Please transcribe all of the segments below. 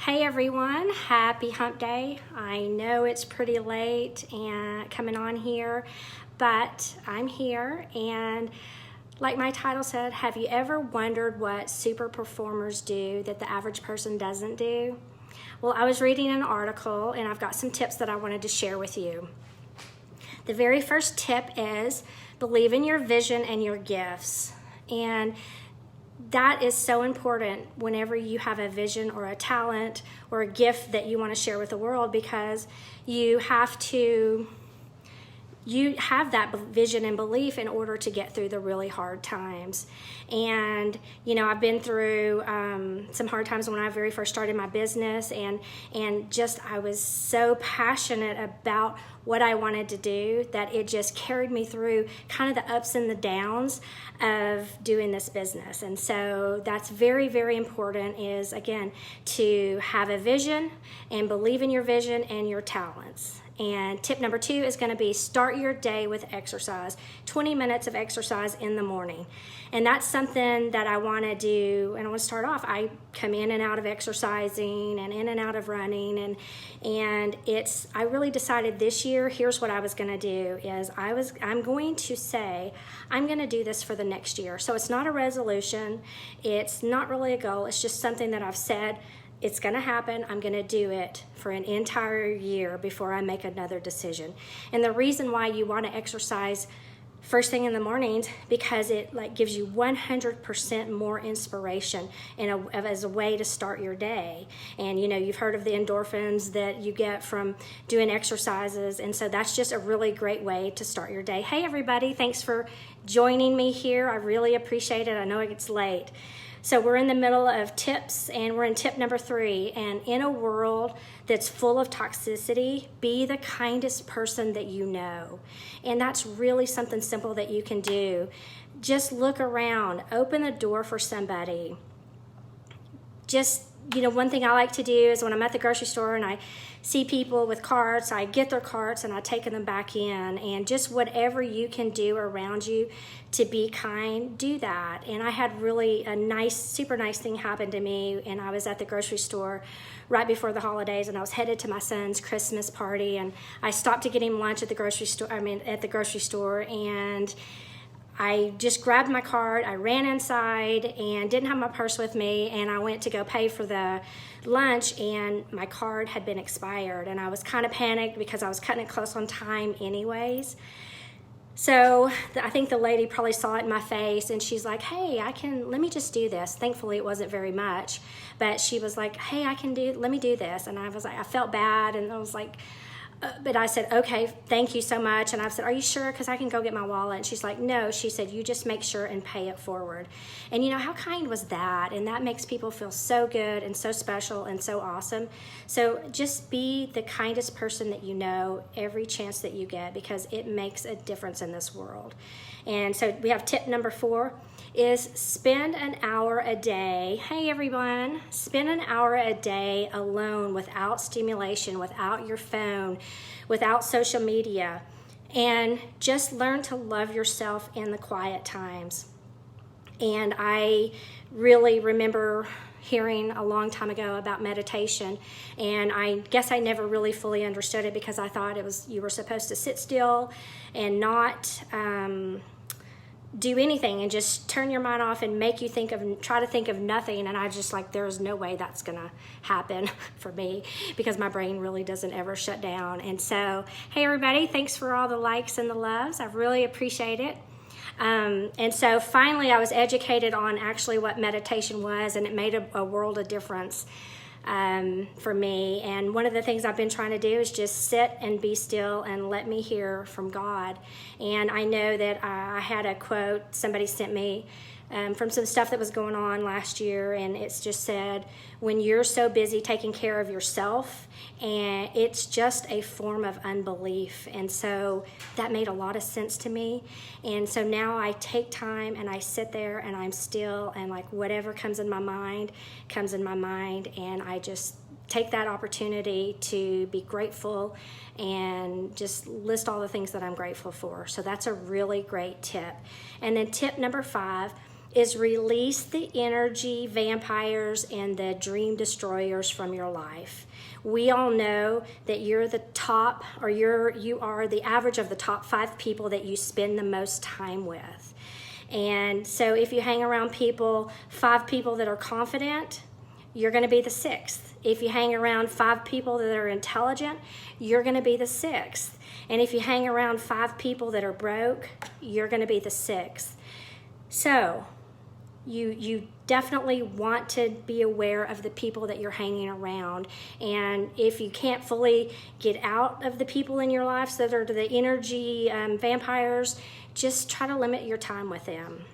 Hey everyone, happy hump day. I know it's pretty late and coming on here, but I'm here, and like my title said, have you ever wondered what super performers do that the average person doesn't do? Well, I was reading an article and I've got some tips that I wanted to share with you. The very first tip is believe in your vision and your gifts. And that is so important whenever you have a vision or a talent or a gift that you want to share with the world, because you have that vision and belief in order to get through the really hard times. And I've been through some hard times when I very first started my business, and I was so passionate about what I wanted to do that it just carried me through kind of the ups and the downs of doing this business. And so that's very, very important, is again to have a vision and believe in your vision and your talents. And tip number 2 is going to be start your day with exercise, 20 minutes of exercise in the morning. And that's something that I want to do. And I want to start off, I come in and out of exercising and in and out of running. And I really decided this year, here's what I was going to do is I'm going to say, I'm going to do this for the next year. So it's not a resolution. It's not really a goal. It's just something that I've said, it's going to happen. I'm going to do it for an entire year before I make another decision. And the reason why you want to exercise first thing in the mornings, because it gives you 100% more inspiration as a way to start your day. And you've heard of the endorphins that you get from doing exercises, and so that's just a really great way to start your day. Hey everybody, thanks for joining me here. I really appreciate it. I know it gets late. So we're in the middle of tips, and we're in tip number 3. And in a world that's full of toxicity, be the kindest person that you know. And that's really something simple that you can do. Just look around, open the door for somebody. Just, one thing I like to do is when I'm at the grocery store and I see people with carts, I get their carts and I take them back in. And just whatever you can do around you to be kind, do that. And I had really a super nice thing happen to me, and I was at the grocery store right before the holidays, and I was headed to my son's Christmas party, and I stopped to get him lunch at the grocery store, and I just grabbed my card, I ran inside and didn't have my purse with me, and I went to go pay for the lunch, and my card had been expired, and I was kind of panicked because I was cutting it close on time anyways. So I think the lady probably saw it in my face, and she's like, hey, let me just do this. Thankfully it wasn't very much, but she was like, hey, let me do this. And I was like, I felt bad, and I was like, but I said, okay, thank you so much. And I said, are you sure? Because I can go get my wallet. And she's like, no. She said, you just make sure and pay it forward. And how kind was that? And that makes people feel so good and so special and so awesome. So just be the kindest person that you know every chance that you get, because it makes a difference in this world. And so we have tip number 4 is spend an hour a day. Hey everyone, spend an hour a day alone, without stimulation, without your phone, without social media, and just learn to love yourself in the quiet times. And I really remember hearing a long time ago about meditation, and I guess I never really fully understood it, because I thought you were supposed to sit still and not do anything and just turn your mind off and make you try to think of nothing. And I just there's no way that's gonna happen for me, because my brain really doesn't ever shut down. And so, hey everybody, thanks for all the likes and the loves. I really appreciate it. And so finally I was educated on actually what meditation was, and it made a world of difference for me. And one of the things I've been trying to do is just sit and be still and let me hear from God. And I know that I had a quote somebody sent me from some stuff that was going on last year, and it's just said, when you're so busy taking care of yourself, and it's just a form of unbelief. And so that made a lot of sense to me. And so now I take time and I sit there and I'm still, and whatever comes in my mind, and I just take that opportunity to be grateful and just list all the things that I'm grateful for. So that's a really great tip. And then tip number 5 is release the energy vampires and the dream destroyers from your life. We all know that you're the top, or you are the average of the top 5 people that you spend the most time with. And so if you hang around 5 people that are confident, you're going to be the 6th. If you hang around 5 people that are intelligent, you're going to be the 6th. And if you hang around 5 people that are broke, you're going to be the 6th. So you definitely want to be aware of the people that you're hanging around. And if you can't fully get out of the people in your life that are the energy vampires, just try to limit your time with them.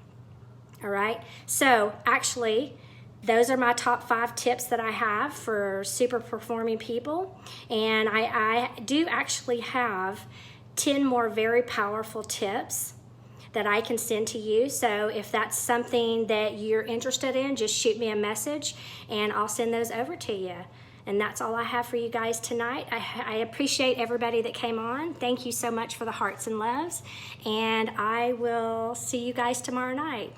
All right? So actually, those are my top 5 tips that I have for super performing people. And I do actually have 10 more very powerful tips that I can send to you. So if that's something that you're interested in, just shoot me a message and I'll send those over to you. And that's all I have for you guys tonight. I appreciate everybody that came on. Thank you so much for the hearts and loves. And I will see you guys tomorrow night.